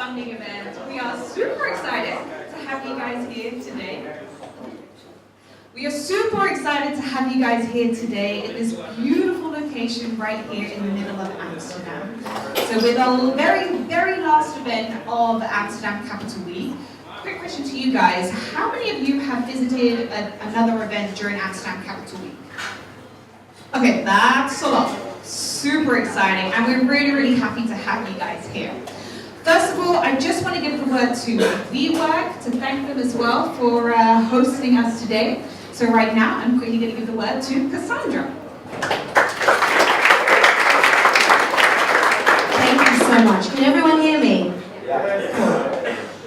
funding event. We are super excited to have you guys here today. We are super excited to have you guys here today at this beautiful location right here in the middle of Amsterdam. So with our very, very last event of Amsterdam Capital Week, quick question to you guys. How many of you have visited another event during Amsterdam Capital Week? Okay, that's a lot. Super exciting, and we're really, really happy to have you guys here. First of all, I just want to give the word to WeWork to thank them as well for hosting us today. So right now, I'm quickly going to give the word to Cassandra. Thank you so much. Can everyone hear me? Cool.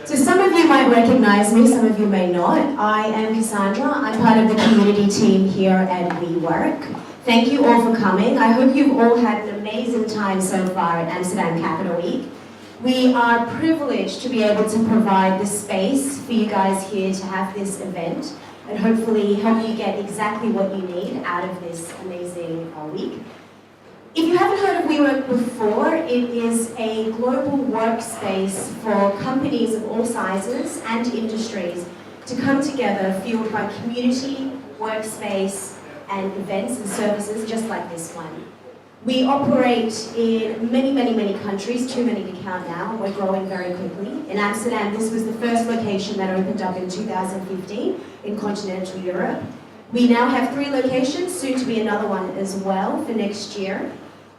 So some of you might recognize me, some of you may not. I am Cassandra. I'm part of the community team here at WeWork. Thank you all for coming. I hope you've all had an amazing time so far at Amsterdam Capital Week. We are privileged to be able to provide the space for you guys here to have this event and hopefully help you get exactly what you need out of this amazing week. If you haven't heard of WeWork before, it is a global workspace for companies of all sizes and industries to come together fueled by community, workspace, and events and services just like this one. We operate in many, many, many countries, too many to count now. We're growing very quickly. In Amsterdam, this was the first location that opened up in 2015 in continental Europe. We now have 3 locations, soon to be another one as well for next year.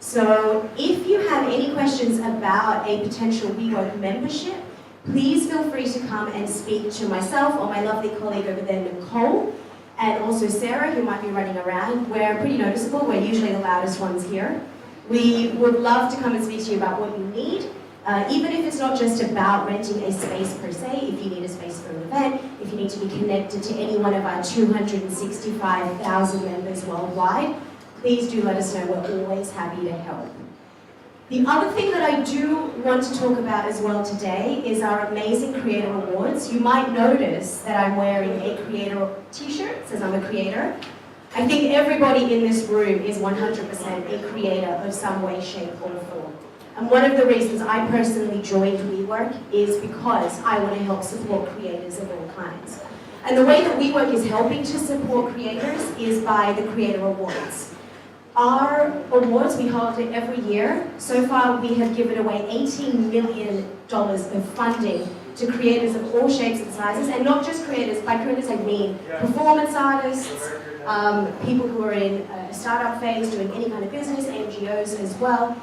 So if you have any questions about a potential WeWork membership, please feel free to come and speak to myself or my lovely colleague over there, Nicole, and also Sarah, who might be running around. We're pretty noticeable. We're usually the loudest ones here. We would love to come and speak to you about what you need, even if it's not just about renting a space per se. If you need a space for an event, if you need to be connected to any one of our 265,000 members worldwide, please do let us know. We're always happy to help. The other thing that I do want to talk about as well today is our amazing Creator Awards. You might notice that I'm wearing a Creator t-shirt, it says I'm a creator. I think everybody in this room is 100% a creator of some way, shape, or form. And one of the reasons I personally joined WeWork is because I want to help support creators of all kinds. And the way that WeWork is helping to support creators is by the Creator Awards. Our awards, we hold it every year. So far, we have given away $18 million of funding to creators of all shapes and sizes, and not just creators. By creators, I mean performance artists, people who are in a startup phase, doing any kind of business, NGOs as well.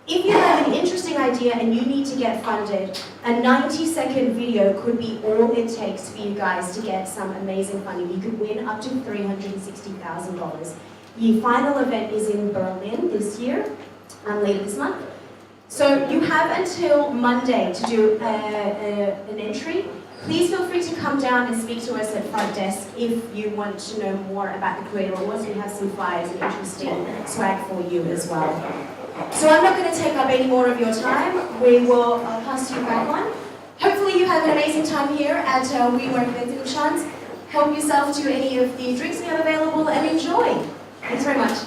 If you have an interesting idea and you need to get funded, a 90-second video could be all it takes for you guys to get some amazing funding. You could win up to $360,000. The final event is in Berlin this year, later this month. So you have until Monday to do an entry. Please feel free to come down and speak to us at front desk if you want to know more about the Creator Awards. We have some flyers and interesting swag for you as well. So I'm not going to take up any more of your time. I'll pass you back on. Hopefully you have an amazing time here at WeWork Untitled Chapter. Help yourself to any of the drinks we have available and enjoy. Thanks very much.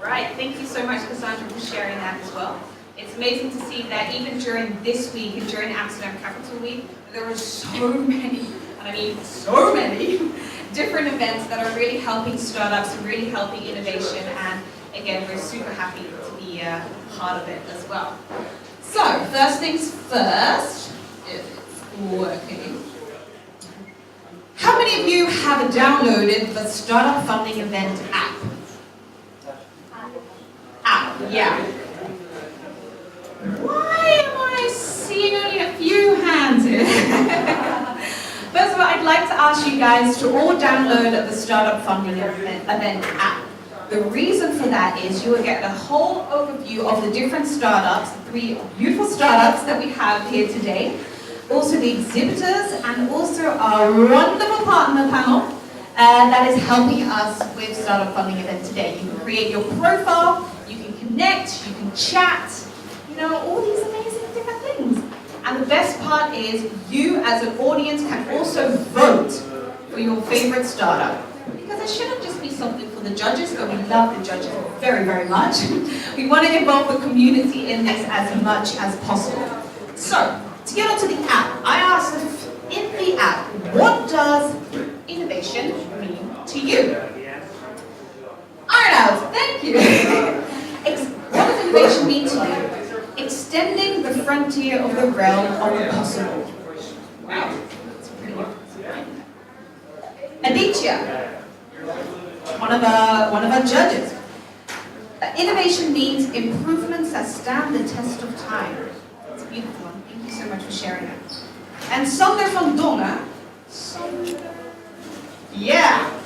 Right, thank you so much, Cassandra, for sharing that as well. It's amazing to see that even during this week and during Amsterdam Capital Week, there are so many, and I mean so many, different events that are really helping startups and really helping innovation, and again, we're super happy to be part of it as well. So, first things first, if it's working. How many of you have downloaded the Startup Funding Event app? Yeah. Why am I seeing only a few hands here? First of all, I'd like to ask you guys to all download the Startup Funding Event app. The reason for that is you will get a whole overview of the different startups, the 3 beautiful startups that we have here today. Also the exhibitors, and also our wonderful partner panel that is helping us with Startup Funding Event today. You can create your profile, you can connect, you can chat, all these amazing different things. And the best part is you as an audience can also vote for your favorite startup, because it shouldn't just be something for for the judges, but we love the judges very, very much. We want to involve the community in this as much as possible. So, to get onto the app, I asked if in the app, what does innovation mean to you? Arnold, thank you. What does innovation mean to you? Extending the frontier of the realm of the possible. Wow, that's pretty good. Aditya, one of our judges. Innovation means improvements that stand the test of time. It's a beautiful one. Thank you so much for sharing that. And Sander van Dongen. Yeah.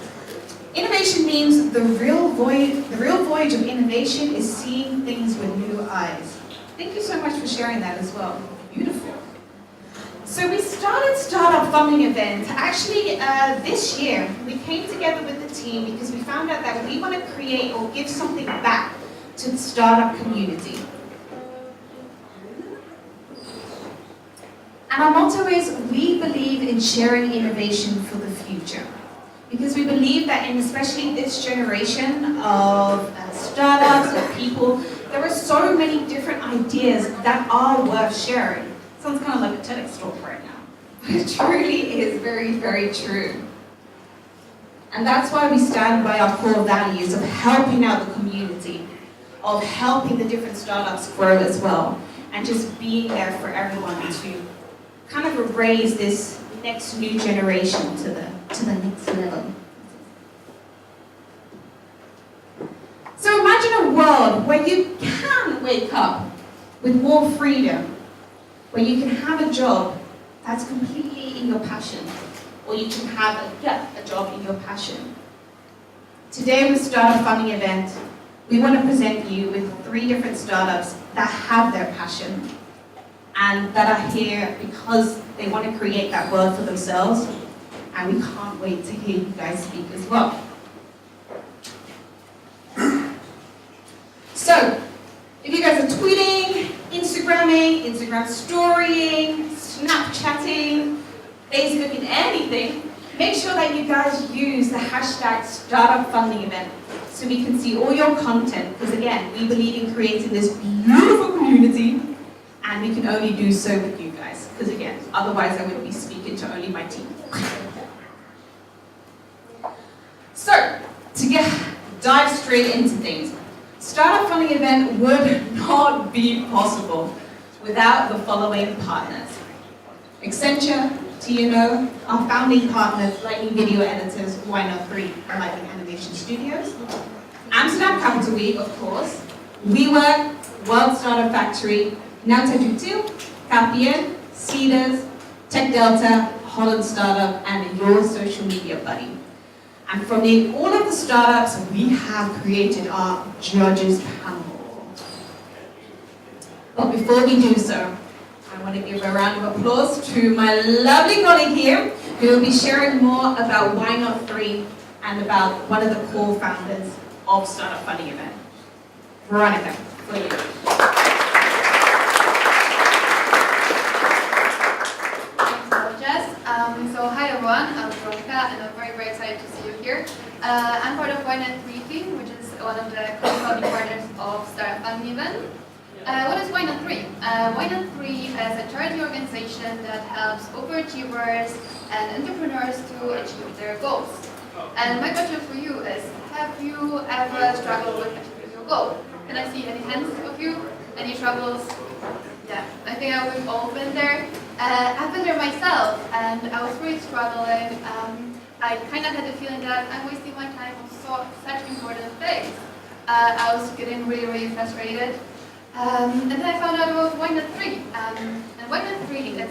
Innovation means the real voyage of innovation is seeing things with new eyes. Thank you so much for sharing that as well. Beautiful. So we started Startup Funding Event. Actually, this year, we came together with the team because we found out that we want to create or give something back to the startup community. And our motto is, we believe in sharing innovation for the future. Because we believe that in especially this generation of startups and people, there are so many different ideas that are worth sharing. Sounds kind of like a TEDx talk right now. But it truly is very, very true. And that's why we stand by our core values of helping out the community, of helping the different startups grow as well, and just being there for everyone to kind of raise this next new generation to the next level. So imagine a world where you can wake up with more freedom, where you can have a job that's completely in your passion, or you can have a job in your passion. Today with Startup Funding Event, we want to present you with 3 different startups that have their passion and that are here because they want to create that world for themselves, and we can't wait to hear you guys speak as well. So, if you guys are tweeting, Instagramming, Instagram storying, Snapchatting, Facebooking, anything, make sure that you guys use the hashtag Startup Funding Event so we can see all your content, because again, we believe in creating this beautiful community, and we can only do so with you guys, because again, otherwise I would be speaking to only my team. So, to dive straight into things, Startup Funding Event would not be possible without the following partners. Accenture, TNO, our founding partners, Lightning Video Editors, Why Not 3, and Lightning Animation Studios. Amsterdam Capital Week, of course. WeWork, World Startup Factory, Nauta Jutil, KPN, Cedars, Tech Delta, Holland Startup, and your social media buddy. And from all of the startups, we have created our judges panel. But before we do so, I want to give a round of applause to my lovely colleague here, who will be sharing more about Why Not 3 and about one of the core founders of Startup Funding Event. Veronica, for you. So hi everyone, I'm Veronica and I'm very, very excited to see you here. I'm part of Why Not 3 team, which is one of the co-founding partners of Startup Funding Event. What is Why Not 3? Why Not 3 is a charity organization that helps overachievers and entrepreneurs to achieve their goals. And my question for you is, have you ever struggled with achieving your goal? Can I see any hands of you? Any troubles? Yeah, I think we've all been there. I've been there myself, and I was really struggling. I kind of had the feeling that I'm wasting my time on such important things. I was getting really, really frustrated. And then I found out about Why Not 3. And Why Not 3 is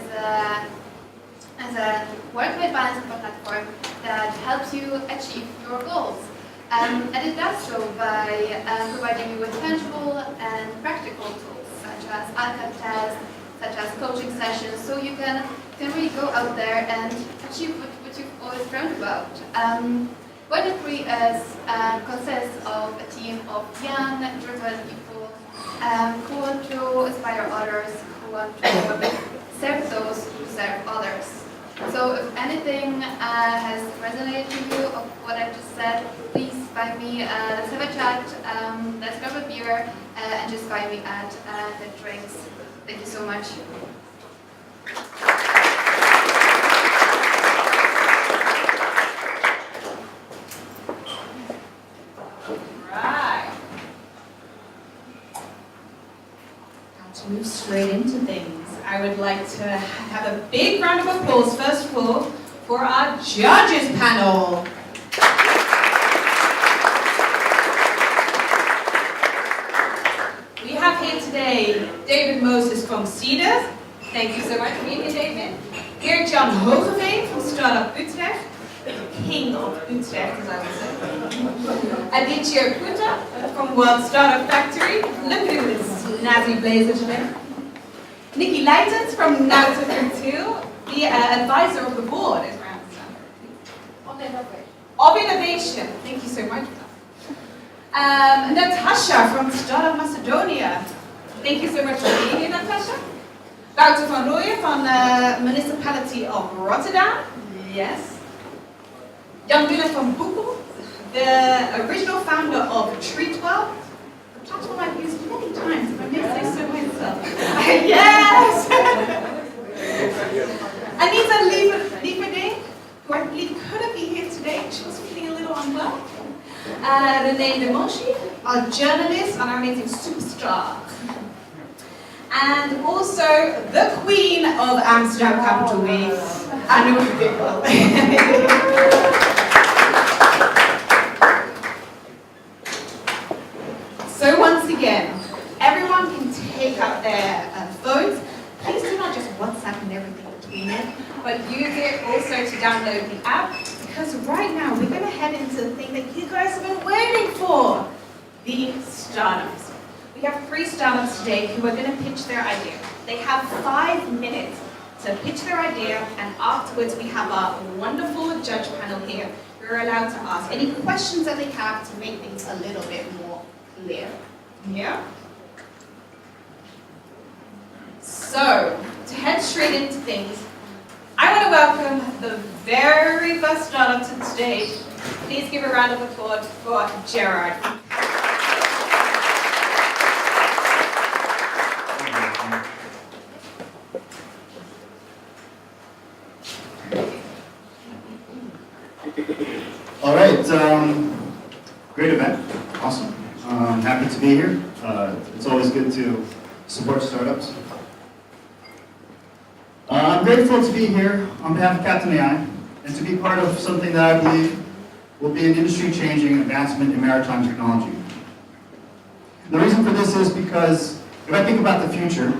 a work-life balance platform that helps you achieve your goals. And it does so by providing you with tangible and practical tools, such as outcome tests, such as coaching sessions, so you can really go out there and achieve what you've always dreamt about. Why Not 3 consists of a team of young, driven people who want to inspire others, who want to serve those who serve others. So if anything has resonated to you of what I've just said, please find me, let's have a chat, let's grab a beer, and just find me at the drinks. Thank you so much. Right. Now to move straight into things, I would like to have a big round of applause, first of all, for our judges panel. We have here today David Moses from Cedar. Thank you so much for being here, David. Here, John Hogeveen from Startup Utrecht. King of Utrecht, as I would say. Aditya Kuta from World Startup Factory. Look at him with his snazzy blazer today. Nikki Leitens from Nautica 2, the advisor of the board, as I understand. Of innovation. Thank you so much for that. Natasha from Startup Macedonia. Thank you so much for being here, Natasha. Wouter van Rooyen from the Municipality of Rotterdam. Yes. Jan Willem van Boekel, the original founder of Treatwell. A platform I've used many times, if I may say so myself. Yes! Anita Lieverding, who I believe couldn't be here today. She was feeling a little unwell. Renee de Monchi, our journalist and our amazing superstar. And also the queen of Amsterdam Capital Week, Anouk Dikkel. So once again, everyone can take out their phones. Please do not just WhatsApp and everything between it, but use it also to download the app, because right now we're going to head into the thing that you guys have been waiting for, the startups. We have 3 startups today who are going to pitch their idea. They have 5 minutes to pitch their idea, and afterwards we have our wonderful judge panel here who are allowed to ask any questions that they have to make things a little bit more clear. Yeah? So, to head straight into things, I want to welcome the very first startup to the stage. Please give a round of applause for Gerard. All right, great event, awesome. Happy to be here. It's always good to support startups. I'm grateful to be here on behalf of Captain AI and to be part of something that I believe will be an industry-changing advancement in maritime technology. The reason for this is because if I think about the future,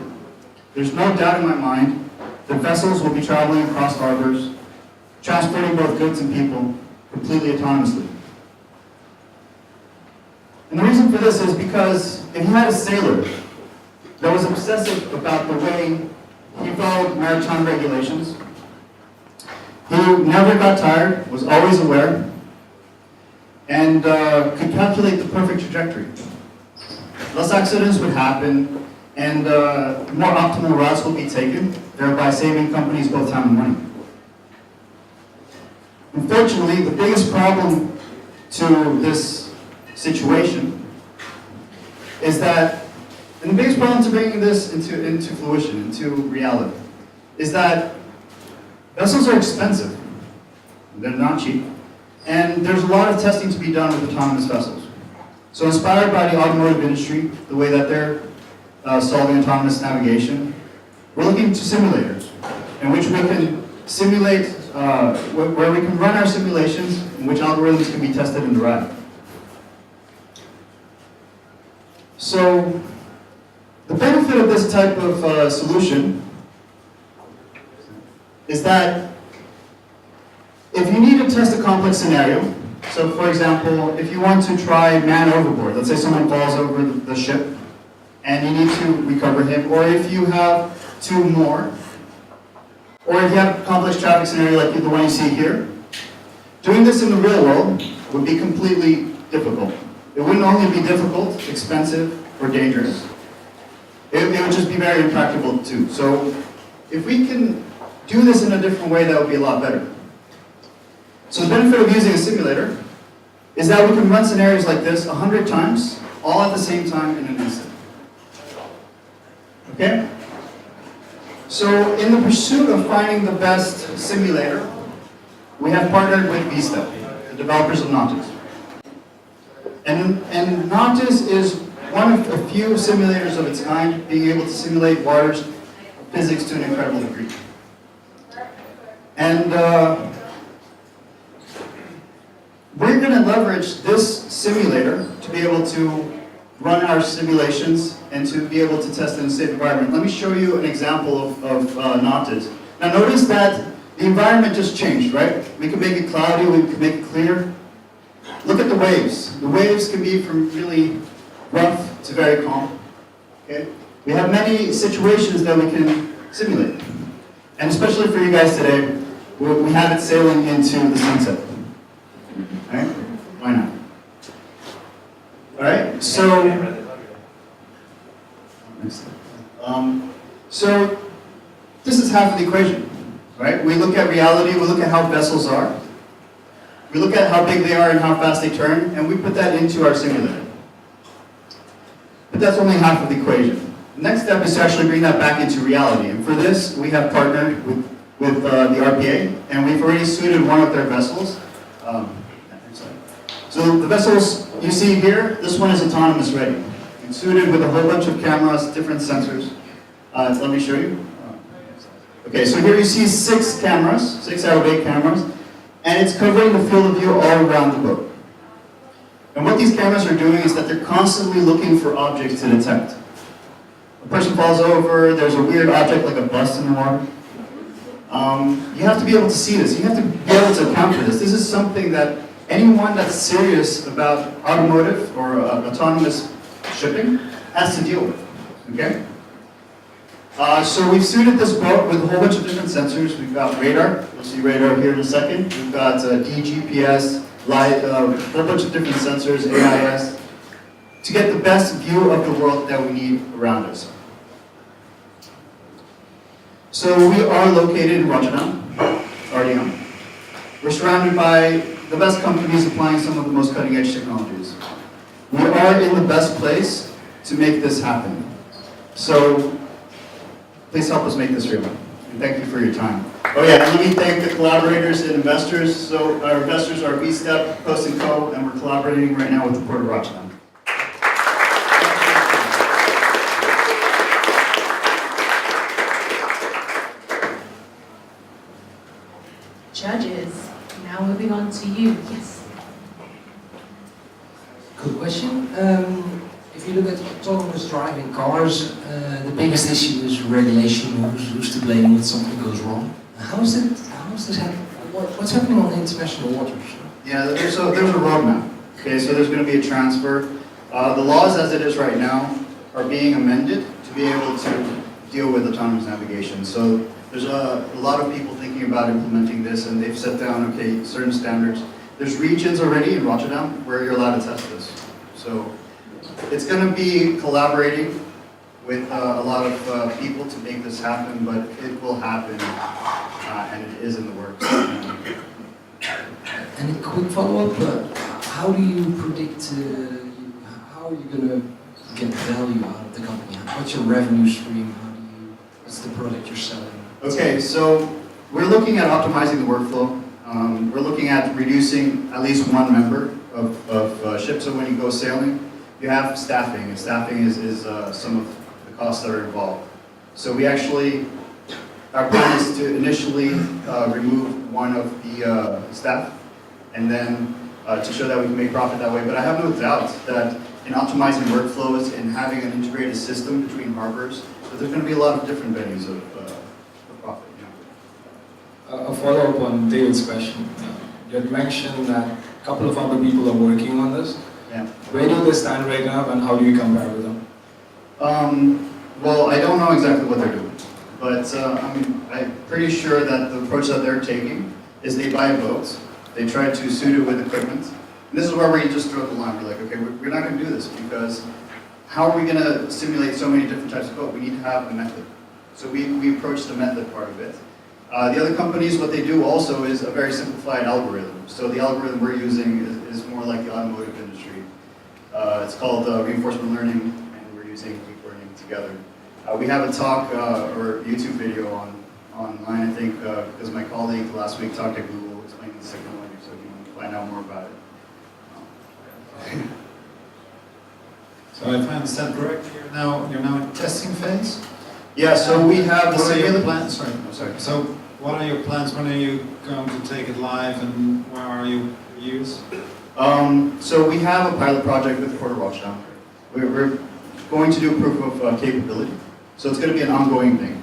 there's no doubt in my mind that vessels will be traveling across harbors, transporting both goods and people completely autonomously. And the reason for this is because if you had a sailor that was obsessive about the way he followed maritime regulations, he never got tired, was always aware, and could calculate the perfect trajectory. Less accidents would happen, and more optimal routes will be taken, thereby saving companies both time and money. Unfortunately, the biggest problem to this situation is that, and the biggest problem to bringing this into fruition, into reality, is that vessels are expensive. They're not cheap. And there's a lot of testing to be done with autonomous vessels. So inspired by the automotive industry, the way that they're solving autonomous navigation, we're looking into simulators in which we can simulate, where we can run our simulations in which algorithms can be tested in the ride. So the benefit of this type of solution is that if you need to test a complex scenario, so for example, if you want to try man overboard, let's say someone falls over the ship and you need to recover him, or if you have 2 more, or if you have a complex traffic scenario like the one you see here, doing this in the real world would be completely difficult. It wouldn't only be difficult, expensive, or dangerous. It would just be very impractical too. So if we can do this in a different way, that would be a lot better. So the benefit of using a simulator is that we can run scenarios like this 100 times, all at the same time in an instant. Okay? So in the pursuit of finding the best simulator, we have partnered with Vista, the developers of Nautis. And Nautis is one of a few simulators of its kind, being able to simulate water's physics to an incredible degree. And we're going to leverage this simulator to be able to run our simulations and to be able to test in a safe environment. Let me show you an example of Nautis. Now notice that the environment just changed, right? We can make it cloudy, we can make it clear. Look at the waves. The waves can be from really rough to very calm. Okay? We have many situations that we can simulate. And especially for you guys today, we have it sailing into the sunset. Right? Why not? Alright, so this is half of the equation. Right? We look at reality, we look at how vessels are, we look at how big they are and how fast they turn, and we put that into our simulator. But that's only half of the equation. The next step is to actually bring that back into reality. And for this, we have partnered with the RPA, and we've already suited one of their vessels. So the vessels you see here, this one is autonomous ready. It's suited with a whole bunch of cameras, different sensors. Let me show you. Okay, so here you see 6 cameras, 6 out of 8 cameras, and it's covering the field of view all around the boat. And what these cameras are doing is that they're constantly looking for objects to detect. A person falls over, there's a weird object like a bus in the water. You have to be able to see this. You have to be able to account for this. This is something that anyone that's serious about automotive or autonomous shipping has to deal with. Okay? So we've suited this boat with a whole bunch of different sensors. We've got radar. You'll see radar here in a second. We've got DGPS, light, a whole bunch of different sensors, AIS, to get the best view of the world that we need around us. So we are located in Rotterdam, RDM. We're surrounded by the best companies applying some of the most cutting-edge technologies. We are in the best place to make this happen. So please help us make this real. And thank you for your time. Oh yeah, and let me thank the collaborators and investors. So our investors are VStep, Post & Co., and we're collaborating right now with the Port of Rotterdam. Judges, now moving on to you. Yes. Good question. If you look at autonomous driving cars, the biggest issue is regulation. Who's to blame when something goes wrong? How is this happening? What's happening on the international waters? Yeah, there's a roadmap. Okay, so there's going to be a transfer. The laws as it is right now are being amended to be able to deal with autonomous navigation. So there's a lot of people thinking about implementing this, and they've set down, okay, certain standards. There's regions already in Rotterdam where you're allowed to test this. So it's going to be collaborating with a lot of people to make this happen, but it will happen, and it is in the works. And a quick follow-up, how do you predict, how are you going to get value out of the company? What's your revenue stream? What's the product you're selling? Okay, so we're looking at optimizing the workflow. We're looking at reducing at least one member of ship. So when you go sailing, you have staffing, and staffing is some of the costs that are involved. So we actually, our plan is to initially remove one of the staff, and then to show that we can make profit that way. But I have no doubt that in optimizing workflows and having an integrated system between harbors, that there's going to be a lot of different venues of profit. A follow-up on David's question. You had mentioned that a couple of other people are working on this. Yeah. Where do they stand right now, and how do you compare with them? Well, I don't know exactly what they're doing, but I'm pretty sure that the approach that they're taking is they buy a boat, they try to suit it with equipment, and this is where we just throw the line. We're like, okay, we're not going to do this because how are we going to simulate so many different types of boat? We need to have a method. So we approach the method part of it. The other companies, what they do also is a very simplified algorithm. So the algorithm we're using is more like the automotive industry. It's called reinforcement learning, and we're using deep learning together. We have a talk or YouTube video online, I think, because my colleague last week talked at Google explaining this technology, so if you want to find out more about it. So if I understand correctly, you're now in testing phase? Yeah, so we have What are your simulated plans? Sorry. Sorry. So what are your plans? When are you going to take it live, and where are you used? So we have a pilot project with Porter Rothschild. We're going to do a proof of capability. So it's going to be an ongoing thing.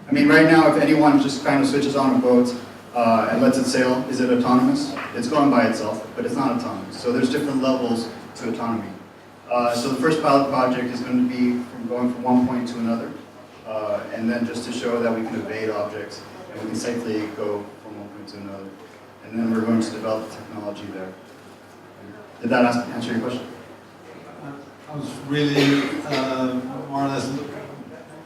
I mean, right now, if anyone just kind of switches on a boat and lets it sail, is it autonomous? It's going by itself, but it's not autonomous. So there's different levels to autonomy. So the first pilot project is going to be from going from one point to another, and then just to show that we can evade objects and we can safely go from one point to another. And then we're going to develop technology there. Did that answer your question? I was really more or less.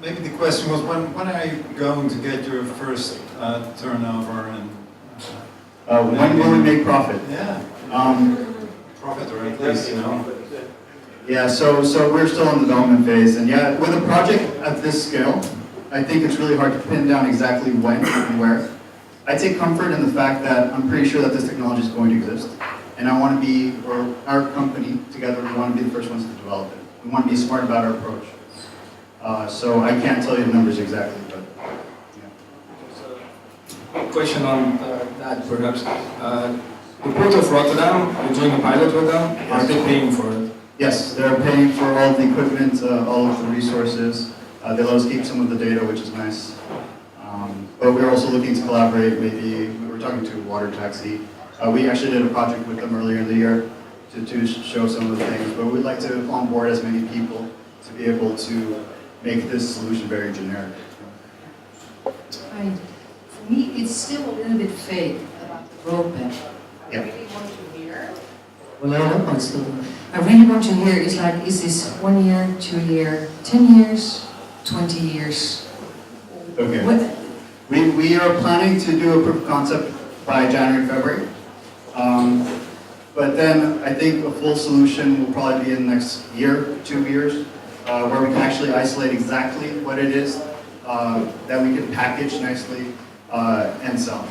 Maybe the question was when are you going to get your first turnover and? When will we make profit? Yeah. Profit, or at least, Yeah, so we're still in the development phase, and yeah, with a project at this scale, I think it's really hard to pin down exactly when and where. I take comfort in the fact that I'm pretty sure that this technology is going to exist, and I want to be, or our company together, we want to be the first ones to develop it. We want to be smart about our approach. So I can't tell you the numbers exactly, but yeah. Question on that product. The Port of Rotterdam, you're doing a pilot with them. Are they paying for it? Yes, they're paying for all the equipment, all of the resources. They let us keep some of the data, which is nice. But we're also looking to collaborate. Maybe we were talking to Water Taxi. We actually did a project with them earlier in the year to show some of the things. But we'd like to onboard as many people to be able to make this solution very generic. Right. For me, it's still a little bit vague about the roadmap. Yeah. I really want to hear. Well, I don't want to. I really want to hear is like, is this 1 year, 2 year, 10 years, 20 years? Okay. What? We are planning to do a proof of concept by January, February. But then I think a full solution will probably be in the next year, 2 years, where we can actually isolate exactly what it is that we can package nicely and sell.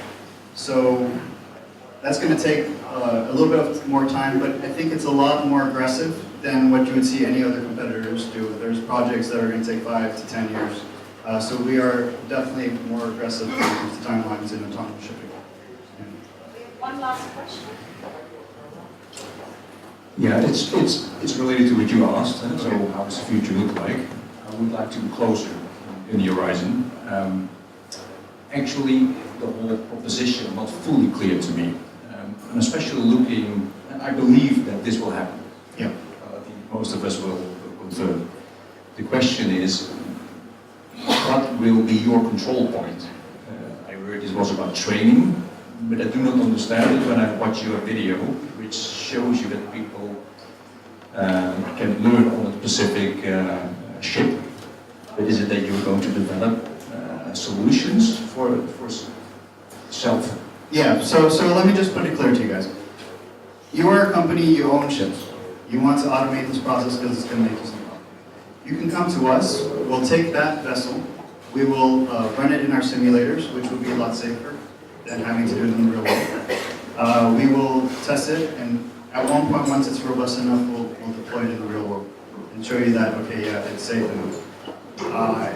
So that's going to take a little bit of more time, but I think it's a lot more aggressive than what you would see any other competitors do. There's projects that are going to take 5 to 10 years. So we are definitely more aggressive when it comes to timelines in autonomous shipping. One last question. Yeah, it's related to what you asked. So how does the future look like? I would like to be closer in the horizon. Actually, the whole proposition not fully clear to me. I'm especially looking, and I believe that this will happen. Yeah. I think most of us will confirm. The question is, what will be your control point? I heard this was about training, but I do not understand it when I watch your video, which shows you that people can learn on a specific ship. But is it that you're going to develop solutions for self? Yeah, so let me just put it clear to you guys. You are a company, you own ships. You want to automate this process because it's going to make you some money. You can come to us, we'll take that vessel, we will run it in our simulators, which will be a lot safer than having to do it in the real world. We will test it, and at one point, once it's robust enough, we'll deploy it in the real world and show you that, okay, yeah, it's safe enough.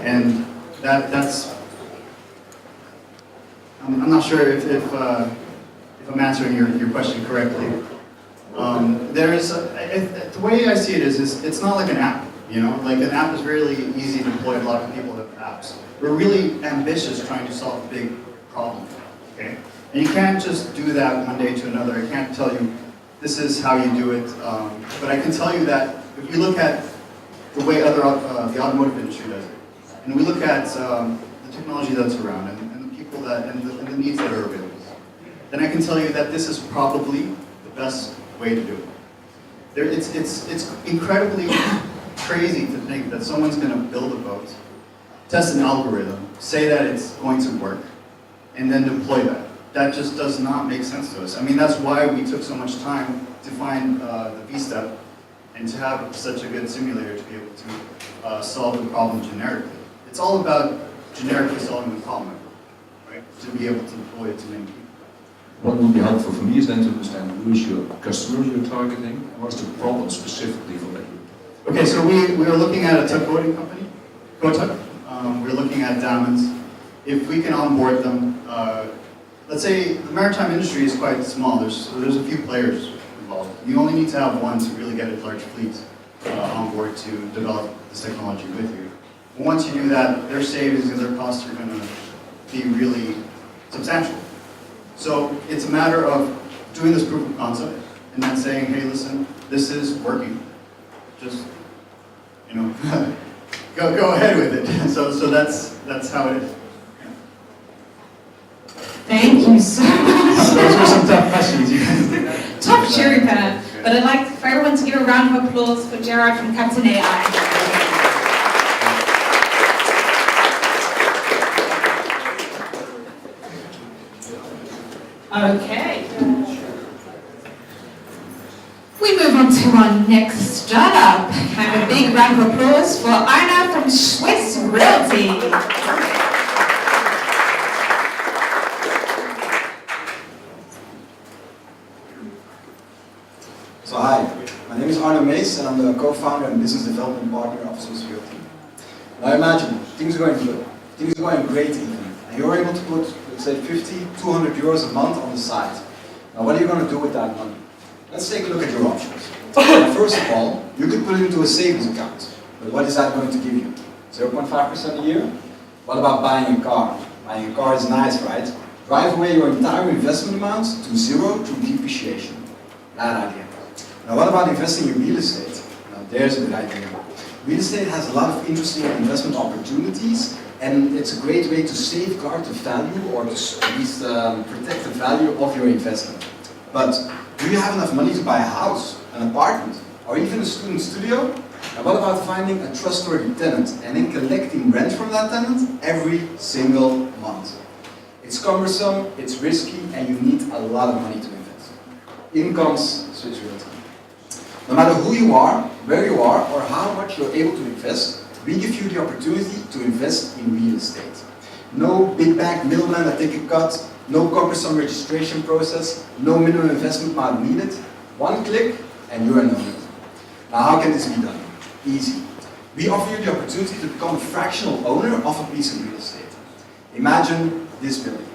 And that's, I'm not sure if I'm answering your question correctly. The way I see it is it's not like an app, you know? Like an app is really easy to deploy, a lot of people have apps. We're really ambitious trying to solve a big problem, okay? And you can't just do that one day to another. I can't tell you this is how you do it, but I can tell you that if you look at the way the automotive industry does it, and we look at the technology that's around and the people and the needs that are available, then I can tell you that this is probably the best way to do it. It's incredibly crazy to think that someone's going to build a boat, test an algorithm, say that it's going to work, and then deploy that. That just does not make sense to us. I mean, that's why we took so much time to find the V-step and to have such a good simulator to be able to solve the problem generically. It's all about generically solving the problem, right? To be able to deploy it to many people. What would be helpful for me is then to understand who is your customers you're targeting, and what's the problem specifically for that group. Okay, so we are looking at a tug boating company, GoTug. We're looking at diamonds. If we can onboard them, let's say the maritime industry is quite small. There's a few players involved. You only need to have one to really get a large fleet on board to develop this technology with you. And once you do that, their savings and their costs are going to be really substantial. So it's a matter of doing this proof of concept and then saying, hey, listen, this is working. Just, you know, go ahead with it. So that's how it is. Thank you so much. Those were some tough questions, you guys. Top jury panel. But I'd like for everyone to give a round of applause for Gerard from Captain AI. Okay. We move on to our next startup. And a big round of applause for Anna from Swiss Realty. So hi, my name is Arno Mees and I'm the co-founder and business development partner of Swiss Realty. Now imagine, things are going good, things are going great even, and you're able to put, let's say, 50, 200 euros a month on the side. Now what are you going to do with that money? Let's take a look at your options. First of all, you could put it into a savings account, but what is that going to give you? 0.5% a year? What about buying a car? Buying a car is nice, right? Drive away your entire investment amount to zero through depreciation. Bad idea. Now what about investing in real estate? Now there's a good idea. Real estate has a lot of interesting investment opportunities and it's a great way to safeguard the value or to at least protect the value of your investment. But do you have enough money to buy a house, an apartment, or even a student studio? And what about finding a trustworthy tenant and then collecting rent from that tenant every single month? It's cumbersome, it's risky, and you need a lot of money to invest. In comes Swiss Realty. No matter who you are, where you are, or how much you're able to invest, we give you the opportunity to invest in real estate. No big bank middlemen that take a cut, no cumbersome registration process, no minimum investment amount needed. One click and you're an owner. Now how can this be done? Easy. We offer you the opportunity to become a fractional owner of a piece of real estate. Imagine this building.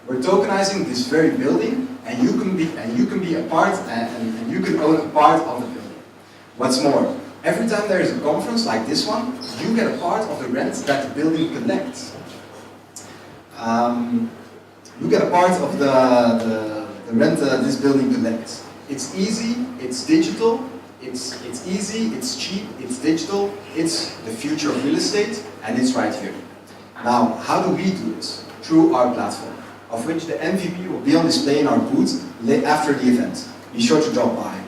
We're tokenizing this very building and you can be a part and you can own a part of the building. What's more, every time there is a conference like this one, you get a part of the rent that the building collects. You get a part of the rent this building collects. It's easy, it's digital, it's easy, it's cheap, it's digital, it's the future of real estate, and it's right here. Now, how do we do this? Through our platform, of which the MVP will be on display in our booth after the event. Be sure to drop by.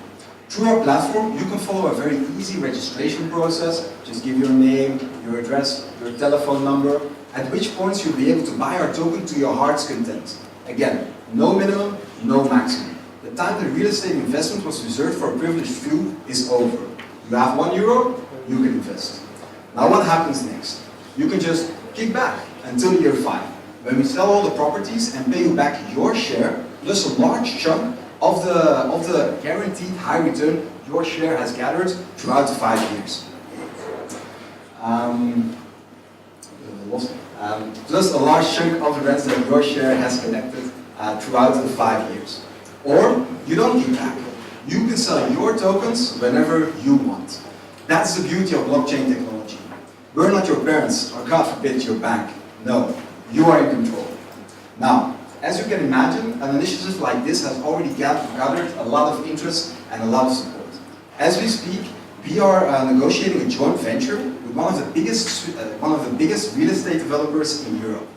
Through our platform, you can follow a very easy registration process. Just give your name, your address, your telephone number, at which points you'll be able to buy our token to your heart's content. Again, no minimum, no maximum. The time the real estate investment was reserved for a privileged few is over. You have €1, you can invest. Now what happens next? You can just kick back until year 5, when we sell all the properties and pay you back your share, plus a large chunk of the guaranteed high return your share has gathered throughout the 5 years. Plus a large chunk of the rents that your share has collected throughout the 5 years. Or you don't keep back. You can sell your tokens whenever you want. That's the beauty of blockchain technology. We're not your parents, or God forbid your bank. No, you are in control. Now, as you can imagine, an initiative like this has already gathered a lot of interest and a lot of support. As we speak, we are negotiating a joint venture with one of the biggest real estate developers in Europe.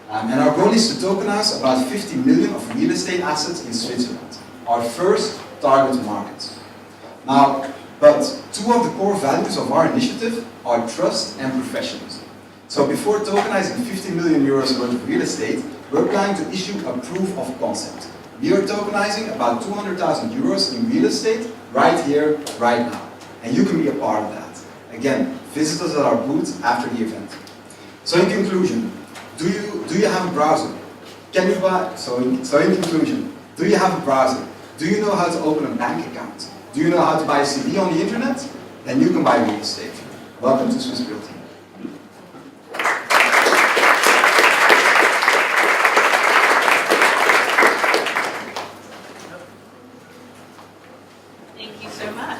And our goal is to tokenize about 50 million of real estate assets in Switzerland, our first target market. Now, but two of the core values of our initiative are trust and professionalism. So before tokenizing 50 million euros worth of real estate, we're planning to issue a proof of concept, We are tokenizing about 200,000 euros in real estate right here, right now. And you can be a part of that. Again, visit us at our booth after the event. So in conclusion, do you have a browser? Can you buy, so in conclusion, do you have a browser? Do you know how to open a bank account? Do you know how to buy a CD on the internet? Then you can buy real estate. Welcome to Swiss Realty. Thank you so much.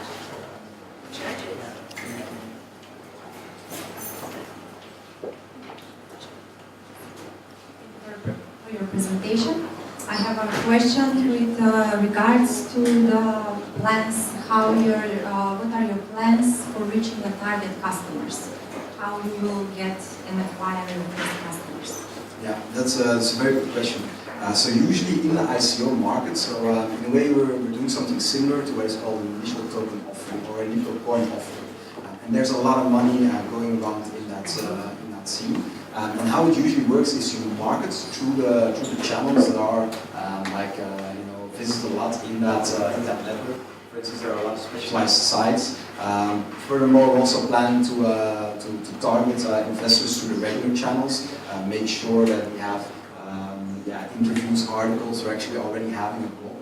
For your presentation. I have a question with regards to the plans. What are your plans for reaching the target customers? How you will get and acquire your first customers? Yeah, that's a very good question. So usually in the ICO market, so in a way we're doing something similar to what is called an initial token offering or an initial coin offering. And there's a lot of money going around in that scene. And how it usually works is you market through the channels that are visited a lot in that network. For instance, there are a lot of specialized sites. Furthermore, we also plan to target investors through the regular channels. Make sure that we have interviews, articles. We're actually already having a blog,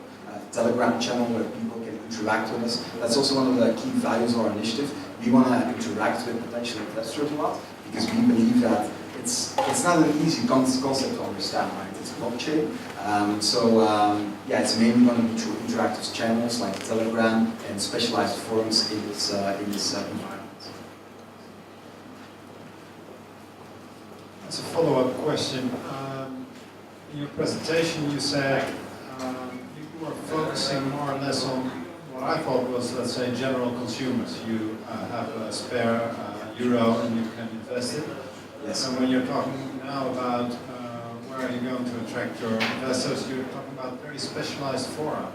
Telegram channel where people can interact with us. That's also one of the key values of our initiative. We want to interact with potential investors a lot because we believe that it's not an easy concept to understand, right? It's a blockchain. It's mainly going to be through interactive channels like Telegram and specialized forums in this environment. That's a follow-up question. In your presentation you said you were focusing more or less on what I thought was, let's say, general consumers. You have a spare euro and you can invest it. Yes. And when you're talking now about where are you going to attract your investors, you're talking about very specialized fora.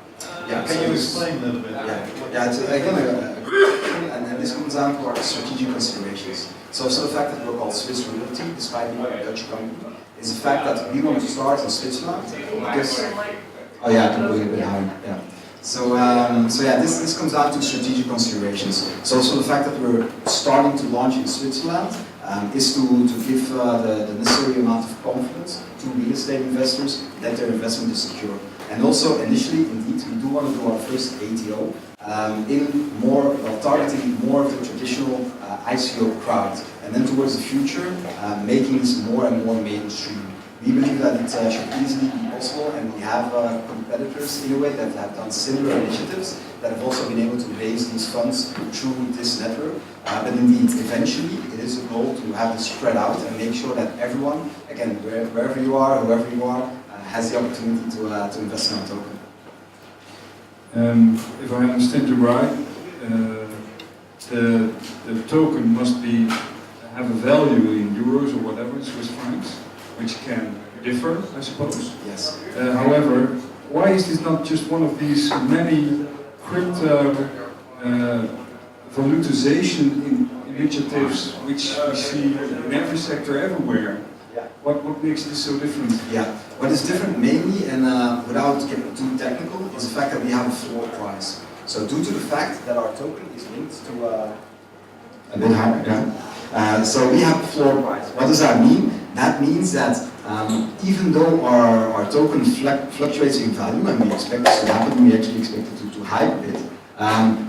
Yeah, can you explain a little bit? It's again a great question, and this comes down to our strategic considerations. So the fact that we're called Swiss Realty, despite being a Dutch company, is the fact that we want to start in Switzerland because I can go a bit higher. Yeah. This comes down to strategic considerations. So also the fact that we're starting to launch in Switzerland is to give the necessary amount of confidence to real estate investors that their investment is secure. And also initially, indeed, we do want to do our first ATO targeting more of the traditional ICO crowd. And then towards the future, making this more and more mainstream. We believe that it should easily be possible, and we have competitors in a way that have done similar initiatives that have also been able to raise these funds through this network. But indeed, eventually, it is a goal to have this spread out and make sure that everyone, again, wherever you are, whoever you are, has the opportunity to invest in our token. If I understood you right, the token must have a value in euros or whatever, in Swiss francs, which can differ, I suppose. Yes. However, why is this not just one of these many crypto valuatization initiatives which we see in every sector everywhere? Yeah. What makes this so different? Yeah, what is different mainly, and without getting too technical, is the fact that we have a floor price. So due to the fact that our token is linked to a bit higher, yeah. So we have a floor price. What does that mean? That means that even though our token fluctuates in value, and we expect this to happen, we actually expect it to hike a bit,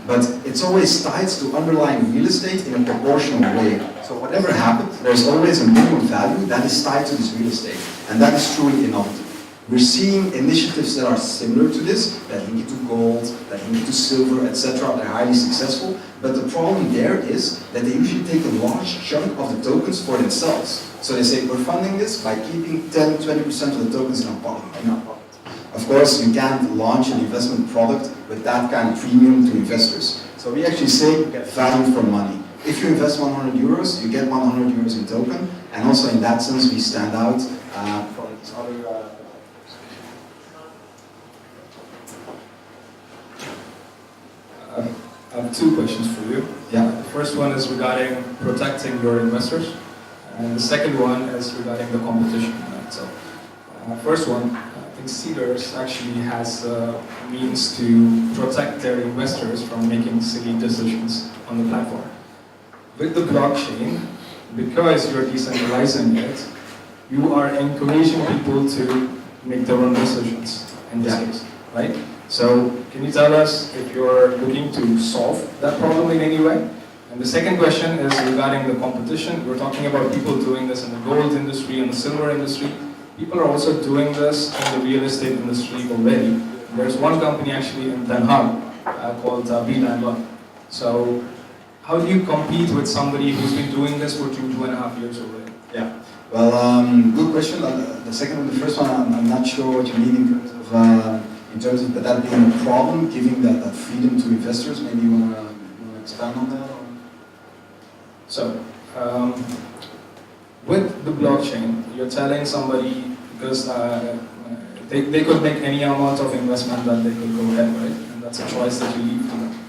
but it's always tied to underlying real estate in a proportional way. So whatever happens, there's always a minimum value that is tied to this real estate, and that is truly innovative. We're seeing initiatives that are similar to this, that link it to gold, that link it to silver, etc. They're highly successful, but the problem there is that they usually take a large chunk of the tokens for themselves. So they say, we're funding this by keeping 10-20% of the tokens in our pocket. Of course, you can't launch an investment product with that kind of premium to investors. So we actually say you get value for money. If you invest 100 euros, you get 100 euros in token, and also in that sense we stand out from these other I have two questions for you. Yeah. The first one is regarding protecting your investors, and the second one is regarding the competition. Right? So, first one, think Cedars actually has means to protect their investors from making silly decisions on the platform. With the blockchain, because you're decentralizing it, you are encouraging people to make their own decisions in this case, right? So can you tell us if you're looking to solve that problem in any way? And the second question is regarding the competition. We're talking about people doing this in the gold industry and the silver industry. People are also doing this in the real estate industry already. There's one company actually in Den Haag called B9. So how do you compete with somebody who's been doing this for 2.5 years already? Yeah. Well, good question. The second one, the first one, I'm not sure what you mean in terms of that being a problem, giving that freedom to investors. Maybe you want to expand on that? Or? So, with the blockchain, you're telling somebody, because they could make any amount of investment that they could go ahead, right? And that's a choice that you leave to them.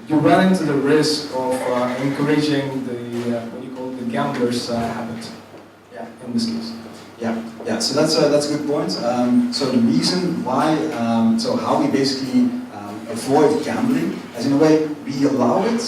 You run into the risk of encouraging the, what you call the gambler's habit. Yeah. In this case. Yeah. So that's a good point. So the reason why, so how we basically avoid gambling, as in a way we allow it,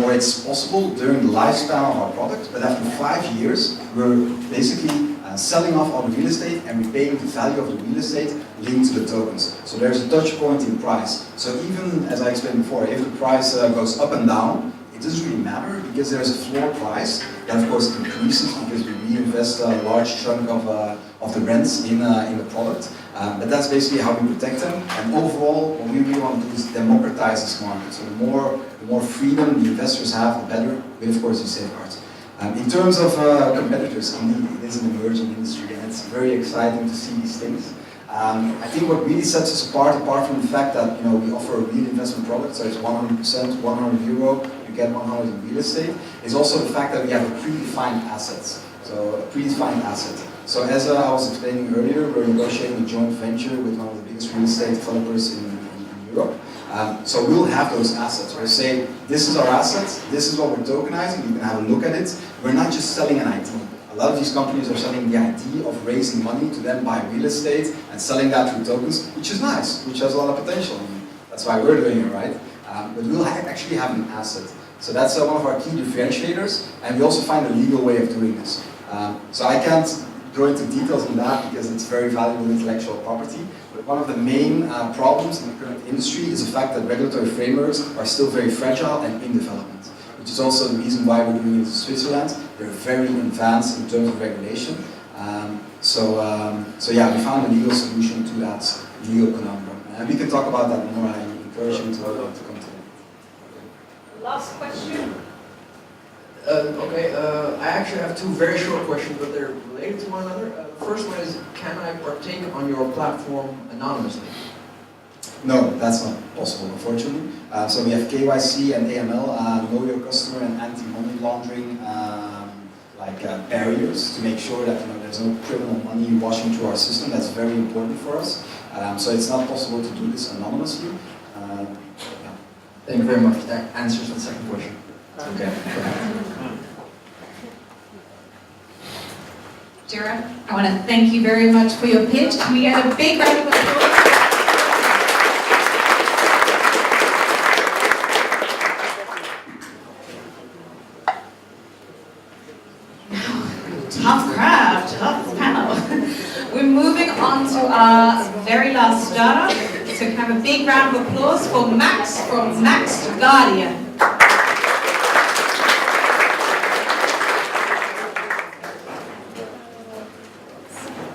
or it's possible during the lifespan of our product, but after 5 years, we're basically selling off all the real estate and repaying the value of the real estate linked to the tokens. So there's a touch point in price. So even, as I explained before, if the price goes up and down, it doesn't really matter because there's a floor price that of course increases because we reinvest a large chunk of the rents in the product. But that's basically how we protect them. And overall, what we really want to do is democratize this market. So the more freedom the investors have, the better, with of course these safeguards. In terms of competitors, indeed, it is an emerging industry and it's very exciting to see these things. I think what really sets us apart from the fact that we offer a real investment product, so it's 100%, 100 euro, you get 100 in real estate, is also the fact that we have a predefined asset. So a predefined asset. So as I was explaining earlier, we're negotiating a joint venture with one of the biggest real estate developers in Europe. So we'll have those assets. We'll say, this is our assets, this is what we're tokenizing, you can have a look at it. We're not just selling an ID. A lot of these companies are selling the idea of raising money to then buy real estate and selling that through tokens, which is nice, which has a lot of potential. That's why we're doing it, right? But we'll actually have an asset. So that's one of our key differentiators, and we also find a legal way of doing this. So I can't go into details on that because it's very valuable intellectual property, but one of the main problems in the current industry is the fact that regulatory frameworks are still very fragile and in development, which is also the reason why we're doing it in Switzerland. They're very advanced in terms of regulation. So yeah, we found a legal solution to that legal conundrum. And we can talk about that more. I encourage you to come to it. Last question. I actually have two very short questions, but they're related to one another. The first one is, can I partake on your platform anonymously? No, that's not possible, unfortunately. So we have KYC and AML, know your customer and anti-money laundering barriers to make sure that there's no criminal money washing through our system. That's very important for us. So it's not possible to do this anonymously. Yeah. Thank you very much. That answers the second question. Okay. Jared, I want to thank you very much for your pitch. Can we get a big round of applause? Tough crowd, tough panel. We're moving on to our very last startup. So can I have a big round of applause for Max from Max Guardian.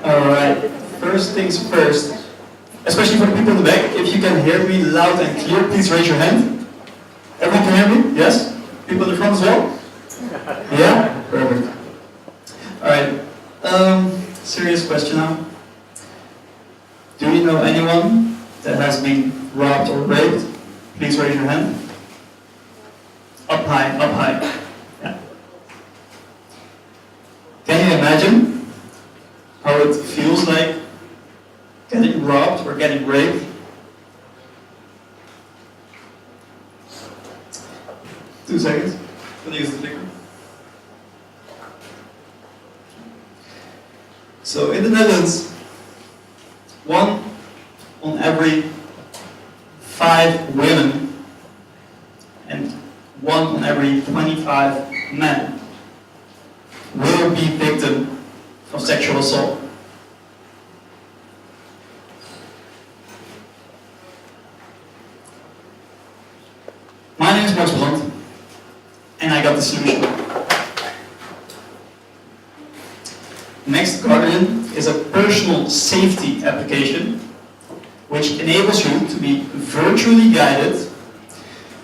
Alright, first things first, especially for the people in the back, if you can hear me loud and clear, please raise your hand. Everyone can hear me? Yes? People in the front as well? Yeah? Perfect. Alright, serious question now. Do you know anyone that has been robbed or raped? Please raise your hand. Up high, up high. Yeah. Can you imagine how it feels like getting robbed or getting raped? Two seconds. Can I use the clicker? So in the Netherlands, 1 on every 5 women and 1 on every 25 men will be victim of sexual assault. My name is Max Brand, and I got the solution. Next Guardian is a personal safety application which enables you to be virtually guided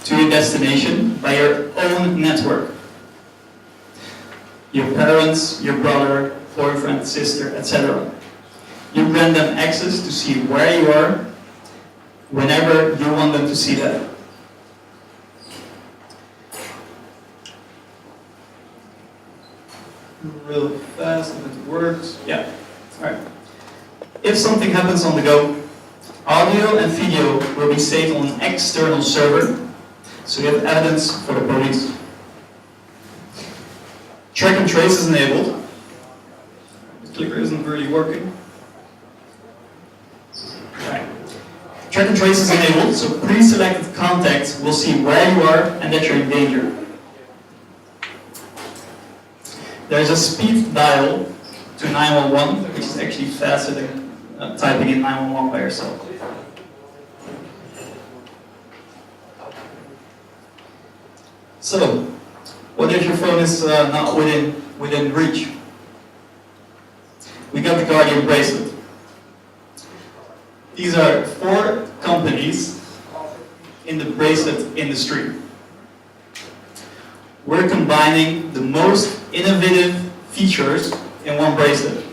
to your destination by your own network. Your parents, your brother, boyfriend, sister, etc. You grant them access to see where you are whenever you want them to see that. Real fast if it works. Yeah. Alright. If something happens on the go, audio and video will be saved on an external server, so you have evidence for the police. Track and trace is enabled. The clicker isn't really working. Right. Track and trace is enabled, so pre-selected contacts will see where you are and that you're in danger. There's a speed dial to 911, which is actually faster than typing in 911 by yourself. So, what if your phone is not within reach? We got the Guardian Bracelet. These are 4 companies in the bracelet industry. We're combining the most innovative features in one bracelet.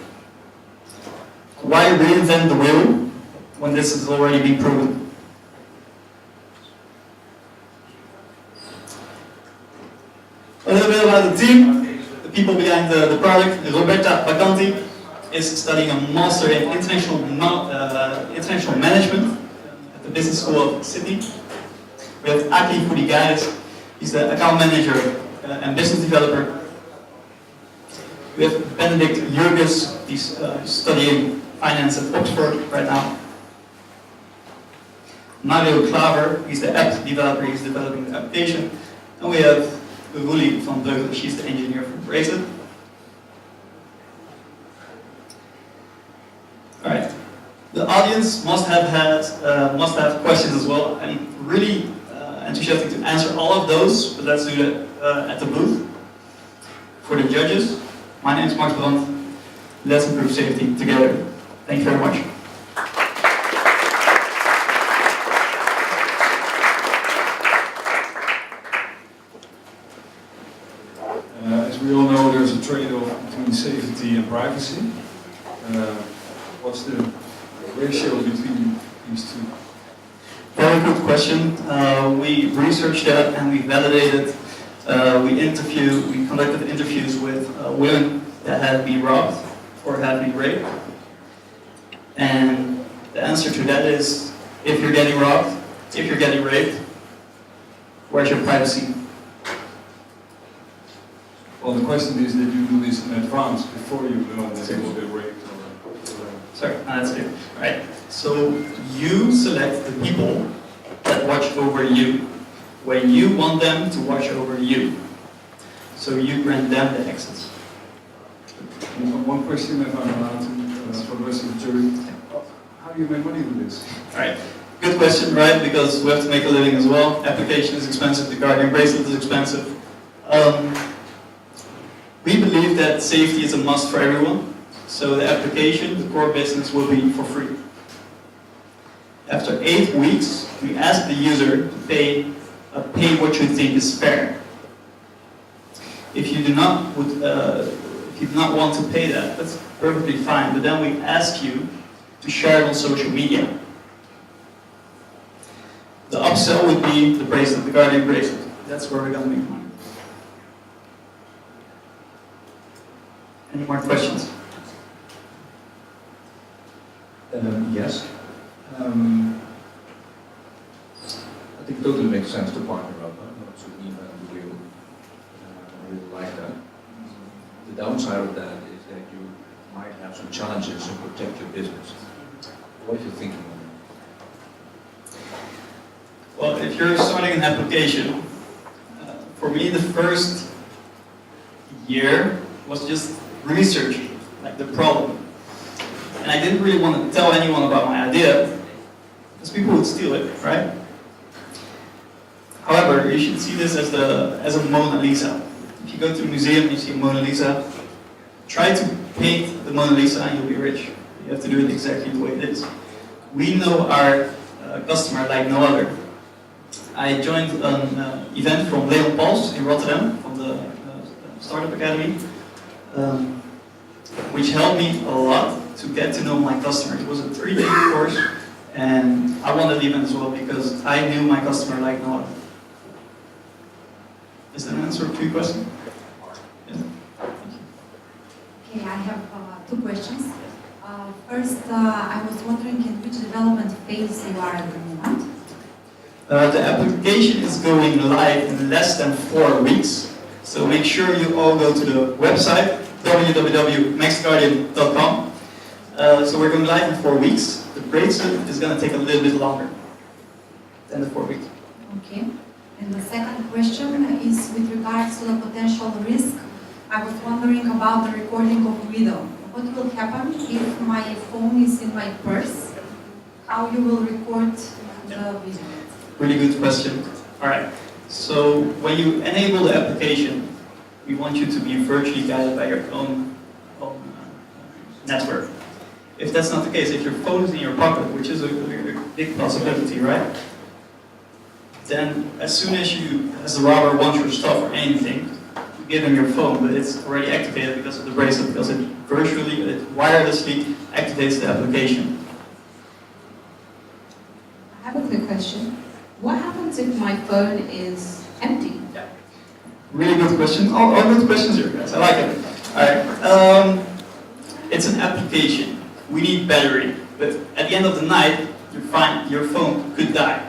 Why reinvent the wheel when this has already been proven? A little bit about the team, the people behind the product. Roberta Bacanti is studying a master in international management at the Business School of Sydney. We have Aki Foudigais, he's the account manager and business developer. We have Benedict Jurgens, he's studying finance at Oxford right now. Mario Klaver, he's the app developer, he's developing the application. And we have Ruli van Breugel, she's the engineer for Bracelet. Alright, the audience must have questions as well. I'm really enthusiastic to answer all of those, but let's do that at the booth. For the judges, my name is Max Brand. Let's improve safety together. Thank you very much. As we all know, there's a trade-off between safety and privacy. What's the ratio between these two? Very good question. We researched that and we validated. We conducted interviews with women that had been robbed or had been raped. And the answer to that is, if you're getting robbed, if you're getting raped, where's your privacy? Well, the question is that you do this in advance before you know that you will get raped. Sorry, that's it. Right. So you select the people that watch over you when you want them to watch over you. So you grant them the access. One question, if I'm allowed to, for the rest of the jury. How do you make money with this? Right. Good question, right? Because we have to make a living as well. Application is expensive. The Guardian Bracelet is expensive. We believe that safety is a must for everyone. So the application, the core business, will be for free. After 8 weeks, we ask the user to pay what you think is fair. If you do not want to pay that, that's perfectly fine. But then we ask you to share it on social media. The upsell would be the bracelet, the Guardian Bracelet. That's where we're going to make money. Any more questions? Yes. I think it totally makes sense to partner up, not to reinvent the wheel. I really like that. The downside of that is that you might have some challenges to protect your business. What is your thinking? Well, if you're starting an application, for me the first year was just researching, like the problem. And I didn't really want to tell anyone about my idea, because people would steal it, right? However, you should see this as a Mona Lisa. If you go to a museum and you see a Mona Lisa, try to paint the Mona Lisa and you'll be rich. You have to do it exactly the way it is. We know our customer like no other. I joined an event from Leon Pauls in Rotterdam, from the Startup Academy, which helped me a lot to get to know my customers. It was a 3-day course, and I wanted the event as well because I knew my customer like no other. Is that an answer to your question? Yeah. Okay, I have 2 questions. First, I was wondering in which development phase you are at the moment? The application is going live in less than 4 weeks, so make sure you all go to the website www.maxguardian.com. So we're going live in 4 weeks. The bracelet is going to take a little bit longer than the 4 weeks. Okay. And the second question is with regards to the potential risk. I was wondering about the recording of video. What will happen if my phone is in my purse? How you will record the video? Really good question. All right. So when you enable the application, we want you to be virtually guided by your own network. If that's not the case, if your phone is in your pocket, which is a big possibility, right? Then as soon as the robber wants your stuff or anything, you give him your phone, but it's already activated because of the bracelet, because it wirelessly activates the application. I have a quick question. What happens if my phone is empty? Yeah. Really good question. All good questions here, guys. I like it. All right. It's an application. We need battery, but at the end of the night, your phone could die.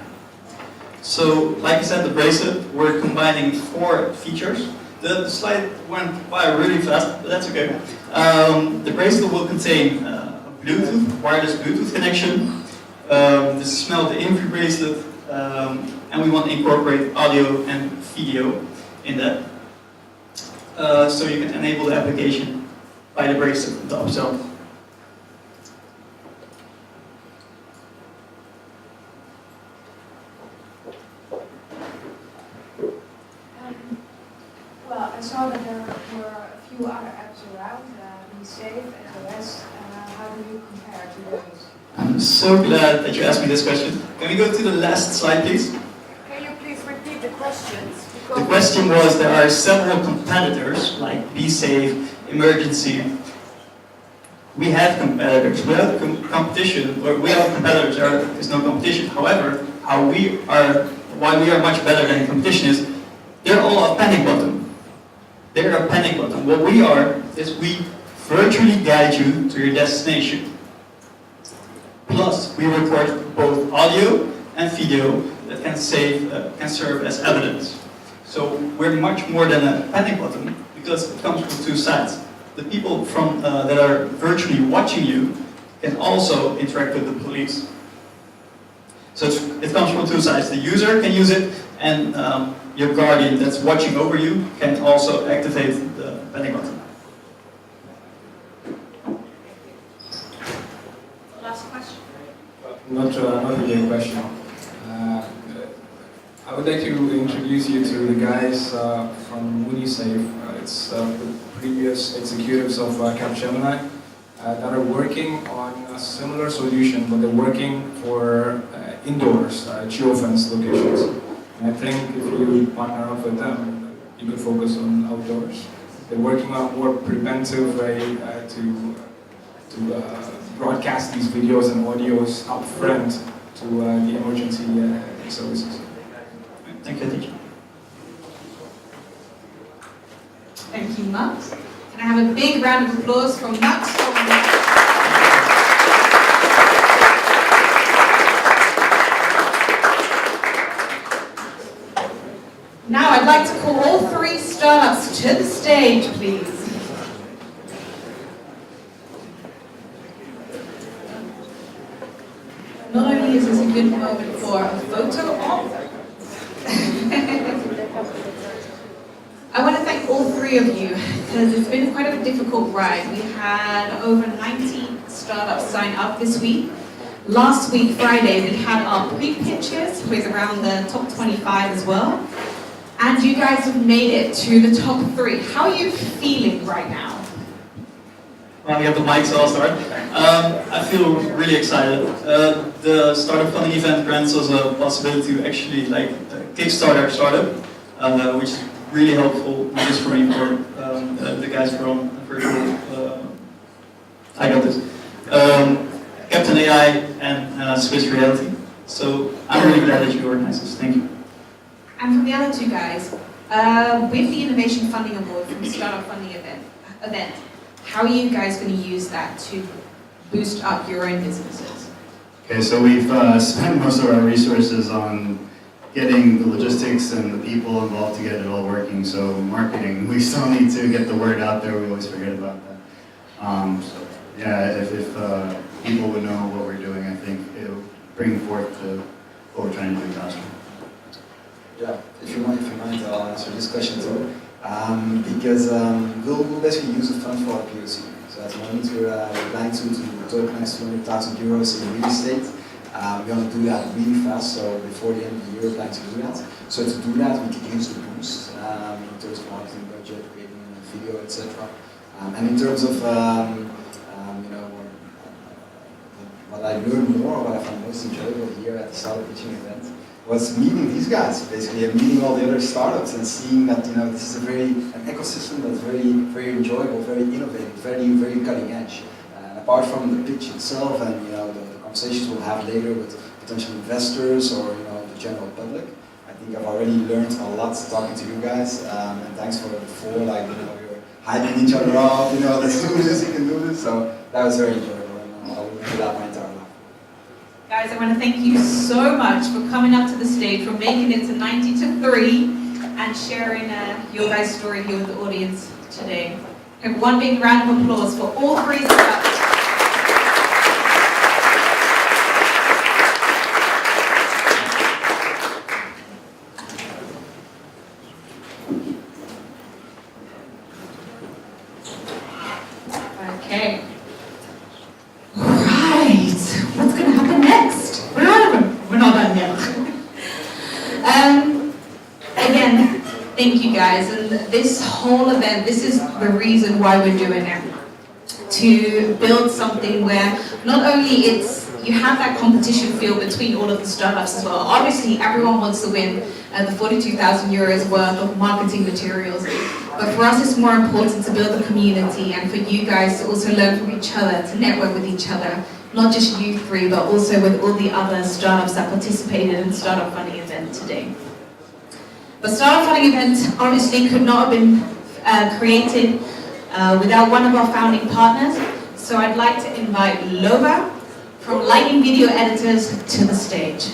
So, like I said, the bracelet, we're combining 4 features. The slide went by really fast, but that's okay. The bracelet will contain a Bluetooth, wireless Bluetooth connection. This is smell the infrared bracelet, and we want to incorporate audio and video in that. So you can enable the application by the bracelet itself. Well, I saw that there were a few other apps around, Be Safe, SOS. How do you compare to those? I'm so glad that you asked me this question. Can we go to the last slide, please? Can you please repeat the questions? The question was, there are several competitors, like Be Safe, Emergency. We have competitors. Without competition, or without competitors, there is no competition. However, why we are much better than competition is, they're all a panic button. They're a panic button. What we are, is we virtually guide you to your destination. Plus, we record both audio and video that can serve as evidence. So we're much more than a panic button because it comes from 2 sides. The people that are virtually watching you can also interact with the police. So it comes from 2 sides. The user can use it, and your guardian that's watching over you can also activate the panic button. Last question. Not a big question. I would like to introduce you to the guys from UniSafe. It's the previous executives of Capgemini that are working on a similar solution, but they're working for indoors, geofence locations. And I think if you partner up with them, you could focus on outdoors. They're working on a more preventive way to broadcast these videos and audios up front to the emergency services. Thank you, teacher. Thank you, Max. Can I have a big round of applause from Max? Now I'd like to call all 3 startups to the stage, please. good moment for a photo op. I want to thank all three of you because it's been quite a difficult ride. We had over 90 startups sign up this week. Last week, Friday, we had our pre-pitches with around the top 25 as well. And you guys have made it to the top 3. How are you feeling right now? Well, we have the mic, so I'll start. I feel really excited. The startup funding event grants us a possibility to actually kickstart our startup, which is really helpful, not just for me, for the guys from Virtual. I got this. Captain AI and Swiss Reality. So I'm really glad that you organized this. Thank you. And from the other two guys, with the Innovation Funding Award from the Startup Funding event, how are you guys going to use that to boost up your own businesses? Okay, so we've spent most of our resources on getting the logistics and the people involved to get it all working. So marketing, we still need to get the word out there. We always forget about that. So yeah, if people would know what we're doing, I think it'll bring forth to what we're trying to do faster. Yeah, if you mind, I'll answer this question too. Because we'll basically use the fund for our POC. So at the moment we're planning to tokenize 200,000 euros in real estate. We're going to do that really fast, so before the end of the year we're planning to do that. So to do that we could use the boost in terms of marketing budget, creating a video, etc. And in terms of what I learned more, what I found most enjoyable here at the startup pitching event, was meeting these guys, basically, and meeting all the other startups and seeing that this is an ecosystem that's very enjoyable, very innovative, very cutting edge. And apart from the pitch itself and the conversations we'll have later with potential investors or the general public, I think I've already learned a lot talking to you guys. And thanks for you're hyping each other up. Let's do this, you can do this. So that was very enjoyable, and I will do that my entire life. Guys, I want to thank you so much for coming up to the stage, for making it to 90 to 3, and sharing your guys' story here with the audience today. Have one big round of applause for all three of us. Okay. What's going to happen next? We're not done yet. Again, thank you guys. And this whole event, this is the reason why we're doing it. To build something where not only you have that competition feel between all of the startups as well. Obviously, everyone wants to win the 42,000 euros worth of marketing materials. But for us, it's more important to build a community and for you guys to also learn from each other, to network with each other. Not just you three, but also with all the other startups that participated in the Startup Funding event today. The Startup Funding event obviously could not have been created without one of our founding partners. So I'd like to invite Loba from Lightning Video Editors to the stage.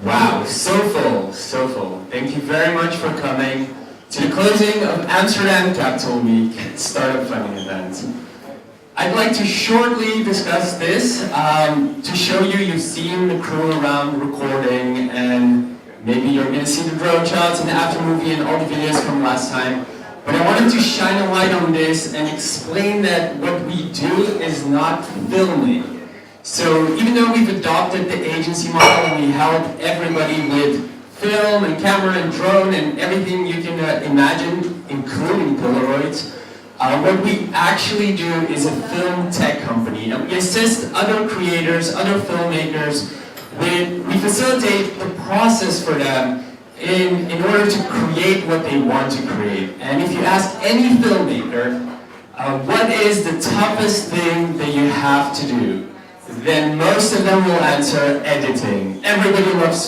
Wow, so full, so full. Thank you very much for coming to the closing of Amsterdam Capital Week Startup Funding event. I'd like to shortly discuss this to show you've seen the crew around recording, and maybe you're going to see the drone shots and the after movie and all the videos from last time. But I wanted to shine a light on this and explain that what we do is not filming. So even though we've adopted the agency model and we help everybody with film and camera and drone and everything you can imagine, including Polaroids, what we actually do is a film tech company, and we assist other creators, other filmmakers, we facilitate the process for them in order to create what they want to create. And if you ask any filmmaker, what is the toughest thing that you have to do, then most of them will answer editing. Everybody loves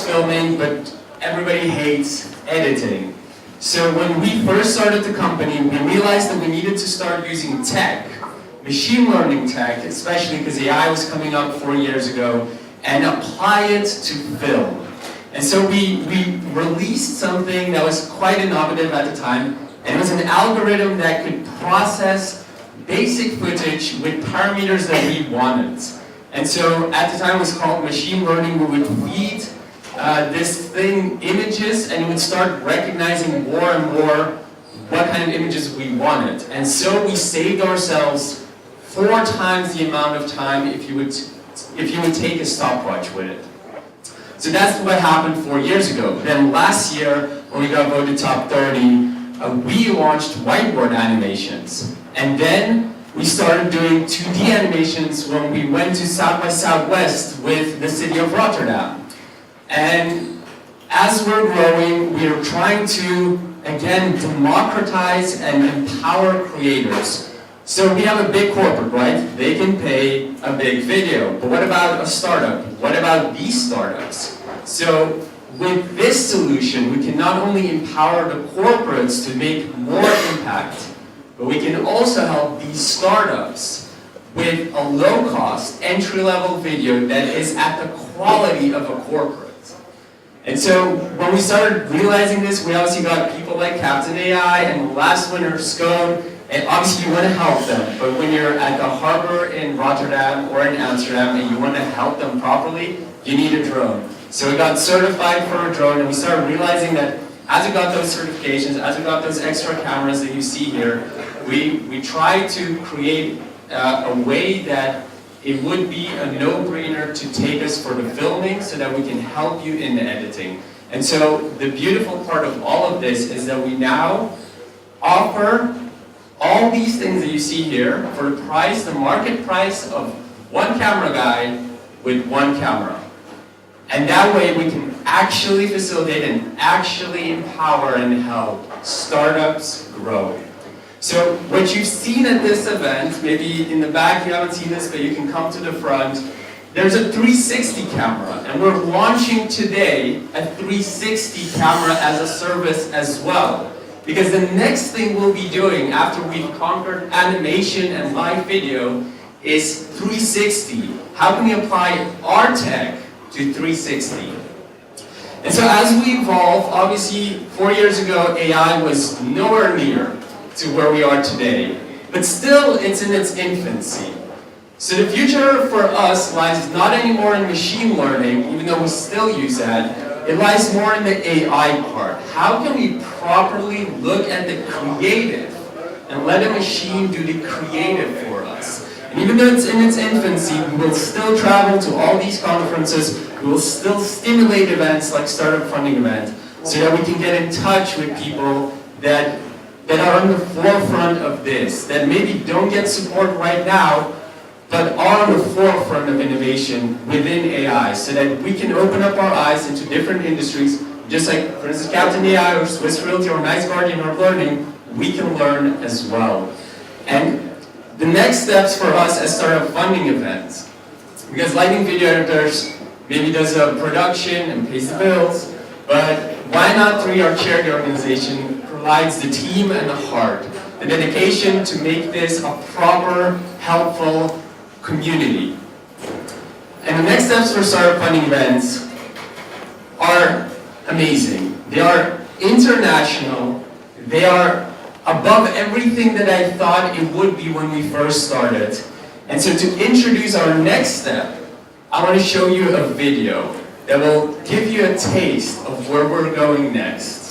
filming, but everybody hates editing. So when we first started the company, we realized that we needed to start using tech, machine learning tech, especially because AI was coming up 4 years ago, and apply it to film. And so we released something that was quite innovative at the time, and it was an algorithm that could process basic footage with parameters that we wanted. And so at the time it was called machine learning. We would feed this thing images, and it would start recognizing more and more what kind of images we wanted. And so we saved ourselves 4 times the amount of time if you would take a stopwatch with it. So that's what happened 4 years ago. Then last year, when we got voted top 30, we launched whiteboard animations. And then we started doing 2D animations when we went to South by Southwest with the city of Rotterdam. And as we're growing, we are trying to, again, democratize and empower creators. So we have a big corporate, right? They can pay a big video. But what about a startup? What about these startups? So with this solution, we can not only empower the corporates to make more impact, but we can also help these startups with a low-cost, entry-level video that is at the quality of a corporate. And so when we started realizing this, we obviously got people like Captain AI and last winner Scone, and obviously you want to help them, but when you're at the harbor in Rotterdam or in Amsterdam and you want to help them properly, you need a drone. So we got certified for a drone, and we started realizing that as we got those certifications, as we got those extra cameras that you see here, we tried to create a way that it would be a no-brainer to take us for the filming so that we can help you in the editing. And so the beautiful part of all of this is that we now offer all these things that you see here for the price, the market price of one camera guy with one camera. And that way we can actually facilitate and actually empower and help startups grow. So what you've seen at this event, maybe in the back you haven't seen this, but you can come to the front, there's a 360 camera, and we're launching today a 360 camera as a service as well. Because the next thing we'll be doing after we've conquered animation and live video is 360. How can we apply our tech to 360? And so as we evolve, obviously 4 years ago AI was nowhere near to where we are today, but still it's in its infancy. So the future for us lies not anymore in machine learning, even though we still use that, it lies more in the AI part. How can we properly look at the creative and let a machine do the creative for us? And even though it's in its infancy, we will still travel to all these conferences, we will still stimulate events like Startup Funding Event, so that we can get in touch with people that are on the forefront of this, that maybe don't get support right now, but are on the forefront of innovation within AI, so that we can open up our eyes into different industries, just like, for instance, Captain AI or Swiss Realty or Nice Guardian are learning, we can learn as well. And the next steps for us as Startup Funding Events, because Lightning Video Editors maybe does a production and pays the bills, but Why Not 3, our charity organization, provides the team and the heart, the dedication to make this a proper, helpful community. And the next steps for Startup Funding Events are amazing. They are international. They are above everything that I thought it would be when we first started. And so to introduce our next step, I want to show you a video that will give you a taste of where we're going next.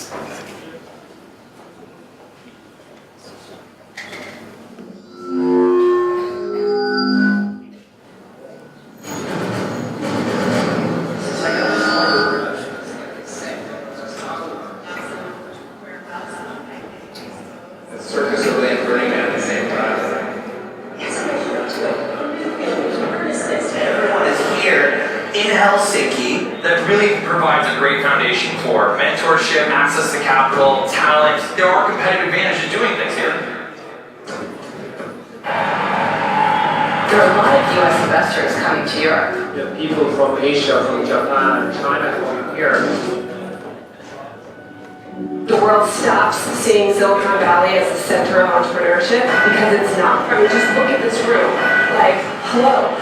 Mentorship, access to capital, talent. There are competitive advantages to doing things here. There are a lot of U.S. investors coming to Europe. People from Asia, from Japan, China come here. The world stops seeing Silicon Valley as the center of entrepreneurship because it's not. I mean, just look at this room. Like, hello.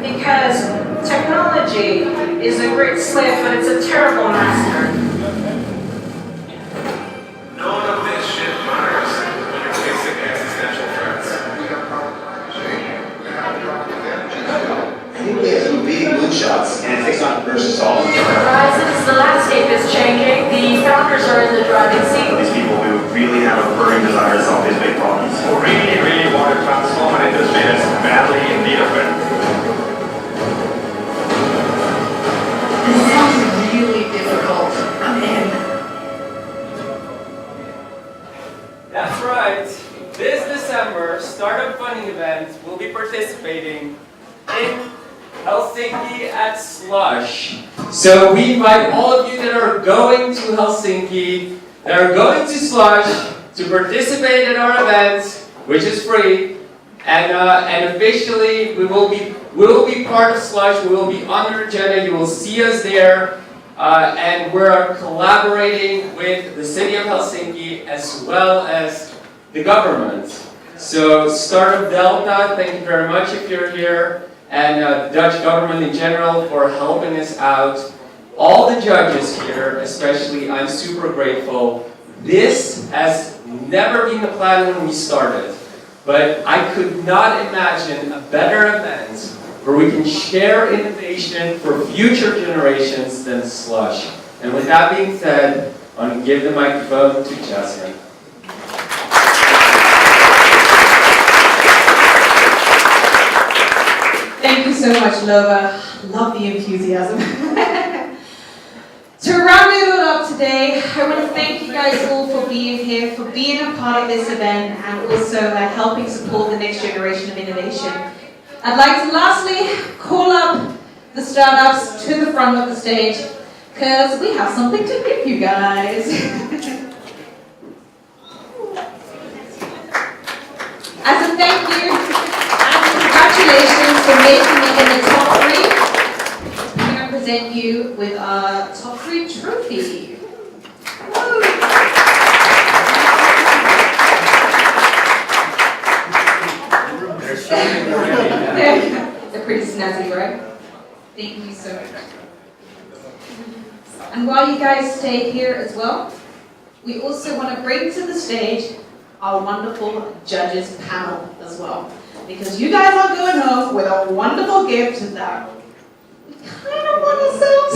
because technology is a great slave, but it's a terrible master. None of this shit matters when you're facing existential threats. I think we have some big moonshots, and it takes on versus all. Horizons, the landscape is changing. The founders are in the driving seat. These people who really have a burning desire to solve these big problems. Who really want to transform an industry that's badly in need of it. This sounds really difficult. I'm in. That's right. This December, Startup Funding Event will be participating in Helsinki at Slush. So we invite all of you that are going to Helsinki, that are going to Slush, to participate in our event, which is free. And officially, we will be part of Slush. We will be on the agenda. You will see us there. And we're collaborating with the city of Helsinki as well as the government. So Startup Delta, thank you very much if you're here. And the Dutch government in general for helping us out. All the judges here, especially, I'm super grateful. This has never been the plan when we started, but I could not imagine a better event where we can share innovation for future generations than Slush. And with that being said, I'm going to give the microphone to Jasmine. Thank you so much, Lova. Love the enthusiasm. To round it all up today, I want to thank you guys all for being here, for being a part of this event, and also helping support the next generation of innovation. I'd like to lastly call up the startups to the front of the stage, because we have something to give you guys. As a thank you, congratulations for making it in the top 3. I'm going to present you with our top 3 trophy. Woo. They're pretty snazzy, right? Thank you so much. And while you guys stay here as well, we also want to bring to the stage our wonderful judges panel as well. Because you guys are going home with a wonderful gift that we kind of want ourselves.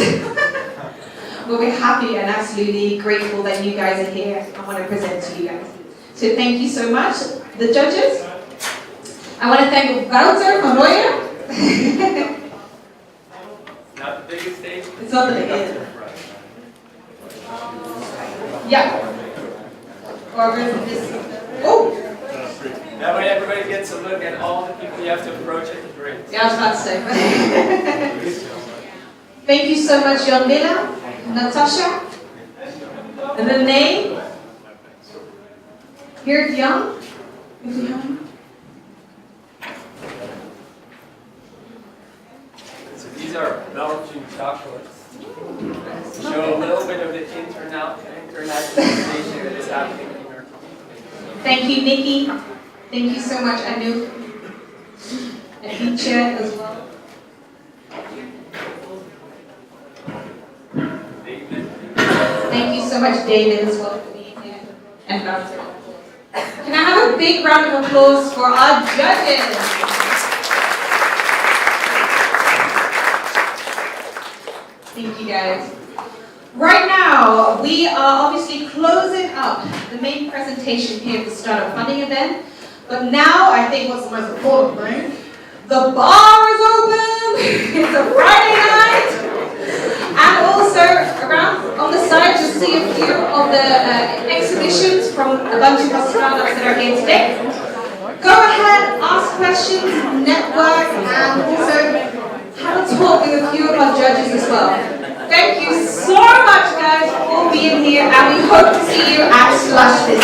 But we're happy and absolutely grateful that you guys are here. I want to present to you guys. So thank you so much, the judges. I want to thank Wouter van Rooyen. Not the biggest stage? It's not the biggest. Yeah. Or this. Oh! That way everybody gets a look at all the people you have to approach at the drink. Yeah, I was about to say. Thank you so much, Jan Miller, Natasha. And the name? Here, Jan. So these are Belgian chocolates. Show a little bit of the internationalization that is happening in our company. Thank you, Nikki. Thank you so much, Anu. And Nietzsche as well. Thank you so much, David, as well, for being here. And Wouter. Can I have a big round of applause for our judges? Thank you, guys. Right now, we are obviously closing up the main presentation here at the Startup Funding event. But now, I think what's the most important thing, the bar is open, it's a Friday night, and also around on the side you'll see a few of the exhibitions from a bunch of our startups that are here today. Go ahead, ask questions, network, and also have a talk with a few of our judges as well. Thank you so much, guys, for being here, and we hope to see you at Slush this